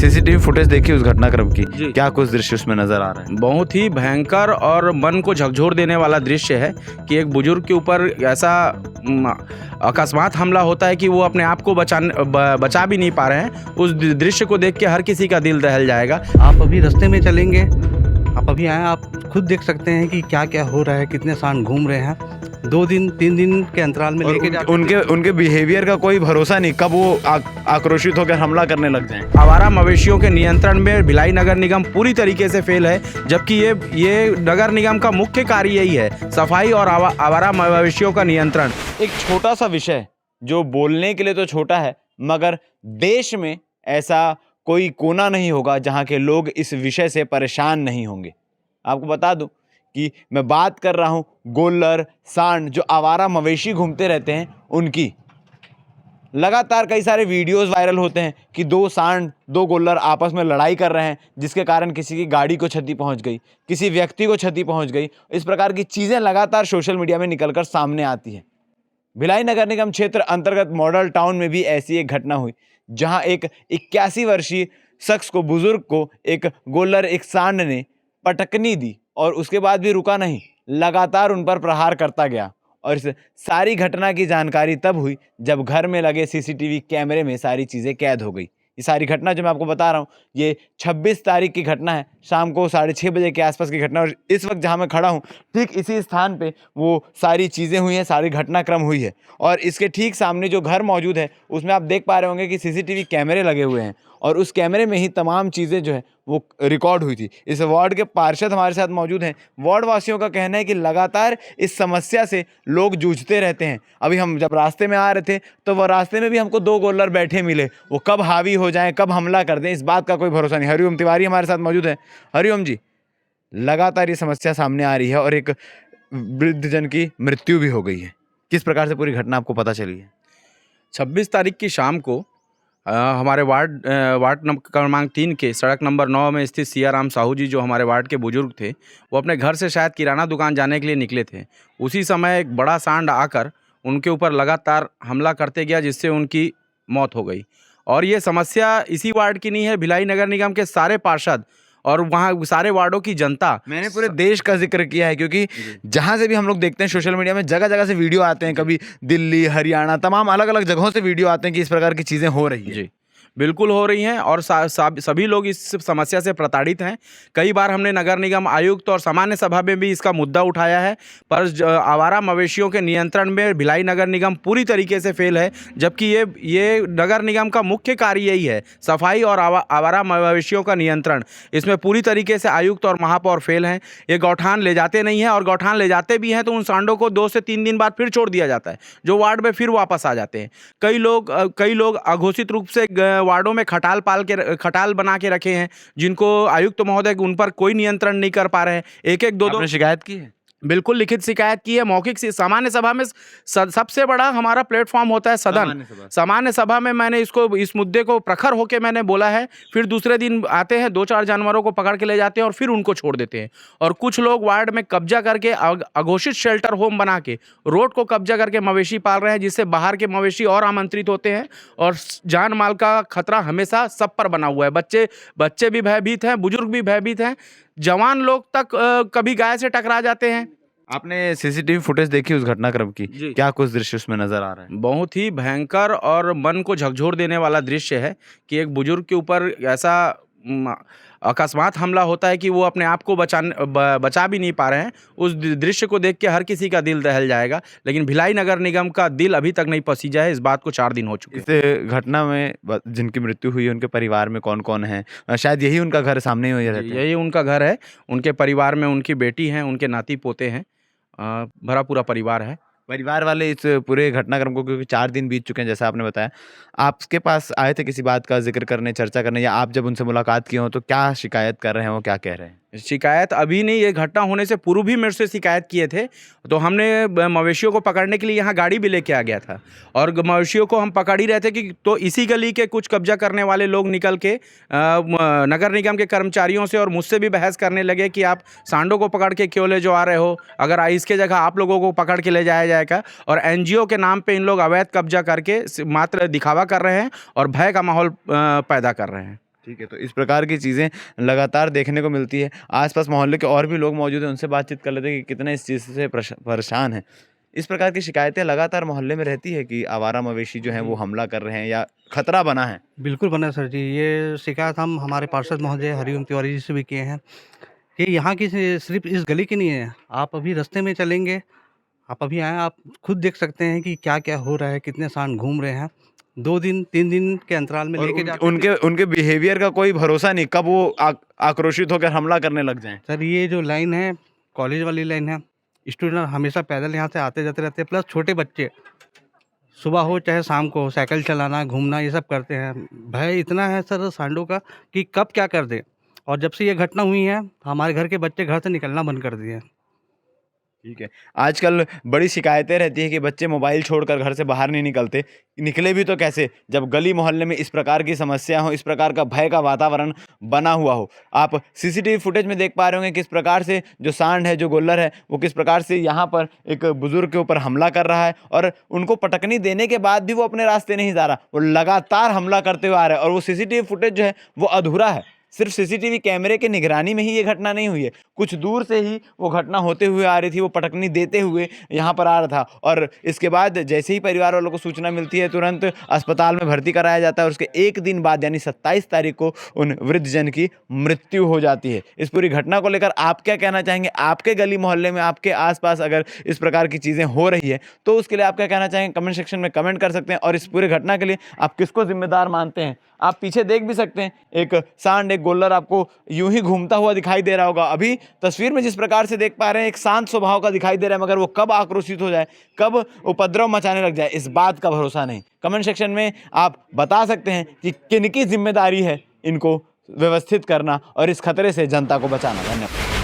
CCTV footage देखी उस घटनाक्रम की, जी। क्या कुछ दृश्य उसमें नजर आ रहा है? बहुत ही भयंकर और मन को झकझोर देने वाला दृश्य है कि एक बुजुर्ग के ऊपर ऐसा अकस्मात हमला होता है कि वो अपने आप को बचा भी नहीं पा रहे हैं। उस दृश्य को देख के हर किसी का दिल दहल जाएगा। आप अभी रास्ते में चलेंगे, आप अभी आए, आप खुद देख सकते हैं कि क्या क्या हो रहा है, कितने सांड घूम रहे हैं। 2 दिन 3 दिन के अंतराल में और लेके जाते उनके बिहेवियर का कोई भरोसा नहीं, कब वो आक्रोशित होकर हमला करने लग जाएं। आवारा मवेशियों के नियंत्रण में भिलाई नगर निगम पूरी तरीके से फेल है, जबकि ये नगर निगम का मुख्य कार्य यही है, सफाई और आवारा मवेशियों का नियंत्रण। एक छोटा सा विषय जो बोलने के लिए तो छोटा है, मगर देश में ऐसा कोई कोना नहीं होगा जहां के लोग इस विषय से परेशान नहीं होंगे। आपको बता दूं कि मैं बात कर रहा हूं गोल्लर, सांड, जो आवारा मवेशी घूमते रहते हैं उनकी। लगातार कई सारे वीडियोस वायरल होते हैं कि 2 सांड, 2 गोल्लर आपस में लड़ाई कर रहे हैं, जिसके कारण किसी की गाड़ी को क्षति पहुंच गई, किसी व्यक्ति को क्षति पहुंच गई। इस प्रकार की चीज़ें लगातार सोशल मीडिया में निकलकर सामने आती हैं। भिलाई नगर निगम क्षेत्र अंतर्गत मॉडल टाउन में भी ऐसी एक घटना हुई, जहां एक 81 वर्षीय शख्स को, बुजुर्ग को, एक गोल्लर, एक सांड ने पटकनी दी और उसके बाद भी रुका नहीं, लगातार उन पर प्रहार करता गया। और इस सारी घटना की जानकारी तब हुई जब घर में लगे सीसीटीवी कैमरे में सारी चीज़ें कैद हो गई। ये सारी घटना जो मैं आपको बता रहा हूँ, ये 26 तारीख की घटना है, शाम को 6:30 बजे के आसपास की घटना। और इस वक्त जहाँ मैं खड़ा हूँ, ठीक इसी स्थान पे वो सारी चीज़ें हुई हैं, सारी घटनाक्रम हुई है। और इसके ठीक सामने जो घर मौजूद है, उसमें आप देख पा रहे होंगे कि सीसीटीवी कैमरे लगे हुए हैं और उस कैमरे में ही तमाम चीज़ें जो है वो रिकॉर्ड हुई थी। इस वार्ड के पार्षद हमारे साथ मौजूद हैं। वार्ड वासियों का कहना है कि लगातार इस समस्या से लोग जूझते रहते हैं। अभी हम जब रास्ते में आ रहे थे तो वह रास्ते में भी हमको 2 गोल्लर बैठे मिले, वो कब हावी हो जाएं, कब हमला कर दें, इस बात का कोई भरोसा नहीं। हरिओम तिवारी हमारे साथ मौजूद है। हरिओम जी, लगातार ये समस्या सामने आ रही है और एक वृद्धजन की मृत्यु भी हो गई है। किस प्रकार से पूरी घटना आपको पता चली है? 26 तारीख की शाम को हमारे वार्ड क्रमांक 3 के सड़क नंबर 9 में स्थित सियाराम साहू जी, जो हमारे वार्ड के बुजुर्ग थे, वो अपने घर से शायद किराना दुकान जाने के लिए निकले थे। उसी समय एक बड़ा सांड आकर उनके ऊपर लगातार हमला करते गया, जिससे उनकी मौत हो गई। और ये समस्या इसी वार्ड की नहीं है, भिलाई नगर निगम के सारे पार्षद और वहाँ सारे वार्डों की जनता, मैंने पूरे देश का जिक्र किया है, क्योंकि जहां से भी हम लोग देखते हैं सोशल मीडिया में, जगह जगह से वीडियो आते हैं, कभी दिल्ली, हरियाणा, तमाम अलग अलग जगहों से वीडियो आते हैं कि इस प्रकार की चीज़ें हो रही है। जी बिल्कुल हो रही हैं और सभी लोग इस समस्या से प्रताड़ित हैं। कई बार हमने नगर निगम आयुक्त और सामान्य सभा में भी इसका मुद्दा उठाया है, पर आवारा मवेशियों के नियंत्रण में भिलाई नगर निगम पूरी तरीके से फेल है, जबकि ये नगर निगम का मुख्य कार्य यही है, सफाई और आवारा मवेशियों का नियंत्रण। इसमें पूरी तरीके से आयुक्त और महापौर फेल हैं। ये गौठान ले जाते नहीं हैं, और गौठान ले जाते भी हैं तो उन सांडों को 2 से 3 दिन बाद फिर छोड़ दिया जाता है, जो वार्ड में फिर वापस आ जाते हैं। कई लोग अघोषित रूप से वार्डों में खटाल बना के रखे हैं, जिनको आयुक्त महोदय उन पर कोई नियंत्रण नहीं कर पा रहे हैं। एक दो आपने शिकायत की है? बिल्कुल लिखित शिकायत की है, मौखिक से। सामान्य सभा में सबसे बड़ा हमारा प्लेटफॉर्म होता है सदन। सामान्य सभा में मैंने इस मुद्दे को प्रखर होकर मैंने बोला है। फिर दूसरे दिन आते हैं, 2-4 जानवरों को पकड़ के ले जाते हैं और फिर उनको छोड़ देते हैं। और कुछ लोग वार्ड में कब्जा करके अघोषित शेल्टर होम बना के रोड को कब्जा करके मवेशी पाल रहे हैं, जिससे बाहर के मवेशी और आमंत्रित होते हैं और जान माल का खतरा हमेशा सब पर बना हुआ है। बच्चे भी भयभीत हैं, बुजुर्ग भी भयभीत हैं, जवान लोग तक कभी गाय से टकरा जाते हैं। आपने सीसीटीवी फुटेज देखी उस घटनाक्रम की, क्या कुछ दृश्य उसमें नजर आ रहा है? बहुत ही भयंकर और मन को झकझोर देने वाला दृश्य है कि एक बुजुर्ग के ऊपर ऐसा अकस्मात हमला होता है कि वो अपने आप को बचा भी नहीं पा रहे हैं। उस दृश्य को देख के हर किसी का दिल दहल जाएगा, लेकिन भिलाई नगर निगम का दिल अभी तक नहीं पसीजा है। इस बात को 4 दिन हो चुके हैं। इस घटना में जिनकी मृत्यु हुई है, उनके परिवार में कौन कौन है? शायद यही उनका घर सामने ही रहता है। यही उनका घर है। उनके परिवार में उनकी बेटी हैं, उनके नाती पोते हैं, भरा पूरा परिवार है। परिवार वाले इस पूरे घटनाक्रम को, क्योंकि 4 दिन बीत चुके हैं जैसा आपने बताया, आपके पास आए थे किसी बात का जिक्र करने, चर्चा करने, या आप जब उनसे मुलाकात की हो तो क्या शिकायत कर रहे हैं, वो क्या कह रहे हैं? शिकायत अभी नहीं, ये घटना होने से पूर्व भी मेरे से शिकायत किए थे, तो हमने मवेशियों को पकड़ने के लिए यहाँ गाड़ी भी लेके आ गया था और मवेशियों को हम पकड़ ही रहे थे कि तो इसी गली के कुछ कब्जा करने वाले लोग निकल के नगर निगम के कर्मचारियों से और मुझसे भी बहस करने लगे कि आप सांडों को पकड़ के क्यों ले जो आ रहे हो, अगर इसके जगह आप लोगों को पकड़ के ले जाया जाएगा। और NGO के नाम पर इन लोग अवैध कब्जा करके मात्र दिखावा कर रहे हैं और भय का माहौल पैदा कर रहे हैं। ठीक है, तो इस प्रकार की चीज़ें लगातार देखने को मिलती है। आस-पास मोहल्ले के और भी लोग मौजूद हैं, उनसे बातचीत कर लेते हैं कि कितने इस चीज़ से परेशान हैं। इस प्रकार की शिकायतें लगातार मोहल्ले में रहती है कि आवारा मवेशी जो हैं वो हमला कर रहे हैं या खतरा बना है? बिल्कुल बना सर जी। ये शिकायत हम हमारे पार्षद महोदय हरिओम तिवारी जी से भी किए हैं कि यहाँ की सिर्फ इस गली की नहीं है। आप अभी रास्ते में चलेंगे, आप अभी आएँ, आप खुद देख सकते हैं कि क्या-क्या हो रहा है, कितने सांड घूम रहे हैं। 2 दिन 3 दिन के अंतराल में और लेके उन जाते थे। उनके उनके बिहेवियर का कोई भरोसा नहीं, कब वो आक्रोशित होकर हमला करने लग जाएँ। सर ये जो लाइन है, कॉलेज वाली लाइन है, स्टूडेंट हमेशा पैदल यहाँ से आते-जाते रहते हैं, प्लस छोटे बच्चे सुबह हो चाहे शाम को साइकिल चलाना, घूमना ये सब करते हैं। भय इतना है सर सांडों का कि कब क्या कर दें। और जब से ये घटना हुई है, हमारे घर के बच्चे घर से निकलना बंद कर दिए हैं। ठीक है। आजकल बड़ी शिकायतें रहती हैं कि बच्चे मोबाइल छोड़कर घर से बाहर नहीं निकलते। निकले भी तो कैसे? जब गली मोहल्ले में इस प्रकार की समस्या हो, इस प्रकार का भय का वातावरण बना हुआ हो। आप सीसीटीवी फुटेज में देख पा रहे होंगे किस प्रकार से जो सांड है, जो गोल्लर है, वो किस प्रकार से यहाँ पर एक बुजुर्ग के ऊपर हमला कर रहा है और उनको पटकनी देने के बाद भी वो अपने रास्ते नहीं जा रहा। वो लगातार हमला करते हुए आ रहा है और वो सीसीटीवी फुटेज जो है वो अधूरा है। सिर्फ सीसीटीवी कैमरे की निगरानी में ही ये घटना नहीं हुई है। कुछ दूर से ही वो घटना होते हुए आ रही थी, वो पटकनी देते हुए यहाँ पर आ रहा था और इसके बाद जैसे ही परिवार वालों को सूचना मिलती है तुरंत अस्पताल में भर्ती कराया जाता है और उसके एक दिन बाद यानी 27 तारीख को उन वृद्धजन की मृत्यु हो जाती है। इस पूरी घटना को लेकर आप क्या कहना चाहेंगे? आपके गली मोहल्ले में, आपके आसपास अगर इस प्रकार की चीज़ें हो रही है तो उसके लिए आप क्या कहना चाहेंगे? कमेंट सेक्शन में कमेंट कर सकते हैं और इस पूरी घटना के लिए आप किसको जिम्मेदार मानते हैं? आप पीछे देख भी सकते हैं, एक सांड, एक गोल्लर आपको यूं ही घूमता हुआ दिखाई दे रहा होगा। अभी तस्वीर में जिस प्रकार से देख पा रहे हैं एक शांत स्वभाव का दिखाई दे रहा है, मगर वो कब आक्रोशित हो जाए, कब उपद्रव मचाने लग जाए, इस बात का भरोसा नहीं। कमेंट सेक्शन में आप बता सकते हैं कि किनकी जिम्मेदारी है इनको व्यवस्थित करना और इस खतरे से जनता को बचाना। धन्यवाद।